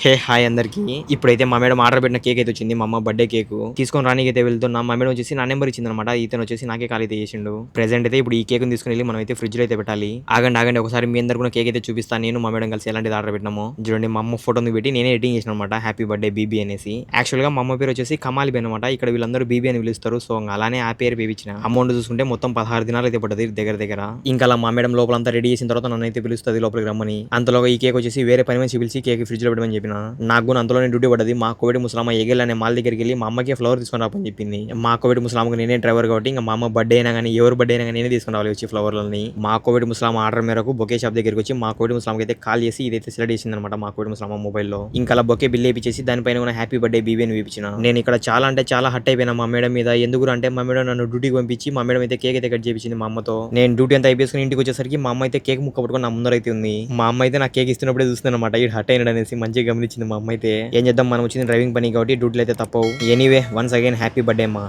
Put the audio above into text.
Hey hi అందరికి. ఇప్పుడైతే మా మేడం ఆర్డర్ పెట్టిన కేక్ అయితే వచ్చింది. మా అమ్మ బర్త్డే కేక్ తీసుకొని రానికి అయితే వెళ్తున్నా. మా మేడం వచ్చేసి నా నెంబర్ ఇచ్చింది అనమాట. ఇతను వచ్చేసి నాకే కాల్ అయితే చేసిండు. ప్రెసెంట్ అయితే ఇప్పుడు ఈ కేక్ తీసుకుని వెళ్ళి మనం అయితే ఫ్రిడ్జ్ లో అయితే పెట్టాలి. ఆగండి ఒకసారి మీ అందరు కూడా కేక్ అయితే చూపిస్తాను. నేను మా మేడం కలిసి ఎలాంటిది ఆర్డర్ పెట్టినాము చూడండి. మా అమ్మ ఫోటోని పెట్టి నేనే ఎడిటింగ్ చేసిన అనమాట. హ్యాపీ బర్త్డే బీబీ అనేసి. యాక్చువల్ గా మా అమ్మ పేరు వచ్చేసి కమాలి బి అనమాట. ఇక్కడ వీళ్ళందరూ బీబీ అని పిలుస్తారు. సో అలానే ఆ పేరు పేపించిన. అమౌంట్ చూసుకుంటే మొత్తం 16 దినాలు అయితే పడ్డది దగ్గర. ఇంకా అలా మా మేడం లోపలంతా రెడీ చేసిన తర్వాత నన్ను అయితే పిలుస్తుంది లోపలికి రమ్మని. అంతలో ఈ కేక్ వచ్చేసి వేరే పని మంచి పిలిచి కేక్ ఫ్రిడ్జ్ లో పెట్టమని చెప్పిన. నాకు కూడా అంతలోనే డ్యూటీ పడ్డది. మా కోవిడ్ ముసలామ ఎగిల్ అనే మాల్ దగ్గరికి వెళ్ళి మా అమ్మకి ఫ్లవర్ తీసుకొని రాపని చెప్పింది. మా కోవిడ్ ముసలామకు నేనే డ్రైవర్ కాబట్టి ఇంకా మా అమ్మ బర్త్డే అయినా కానీ ఎవరు బర్త్డే అయినా కానీ నేనే తీసుకుని రావాలి వచ్చి ఫ్లవర్లని. మా కోవిడ్ ముసలామ ఆర్డర్ మేరకు బొకే షాప్ దగ్గరికి వచ్చి మా కోవిడ్ ముసలామకి అయితే కాల్ చేసి ఇదైతే సెలెక్ట్ చేసింది అనమాట. మా కోవిడ్ ముసలామ మొబైల్లో ఇంకా అలా బొకే బిల్ వేపించేసి దానిపైన కూడా హ్యాపీ బర్త్డే బీబీ అని వేపించిన. నేను ఇక్కడ చాలా అంటే చాలా హట్ అయిపోయినా మా మేడం మీద. ఎందుకు అంటే మా మేడం నన్ను డ్యూటీకి పంపించి మా మేడం అయితే కేక్ అయితే కట్ చేయించింది మా అమ్మతో. నేను డ్యూటీ అంతా అయిపోయి ఇంటికి వచ్చేసరికి మా అమ్మ అయితే కేక్ ముక్క పట్టుకొని నా ముందర అయితే ఉంది. మా అమ్మ అయితే నా కేక్ ఇస్తున్నప్పుడే చూస్తుంది అనమాట. ఇది హట్ అయినాడు అనేసి మంచిగా గమనించింది మా అమ్మ అయితే. ఏం చేద్దాం, మనం వచ్చింది డ్రైవింగ్ పని కాబట్టి డ్యూటీలు అయితే తప్పవు. Anyway once again happy birthday అమ్మా.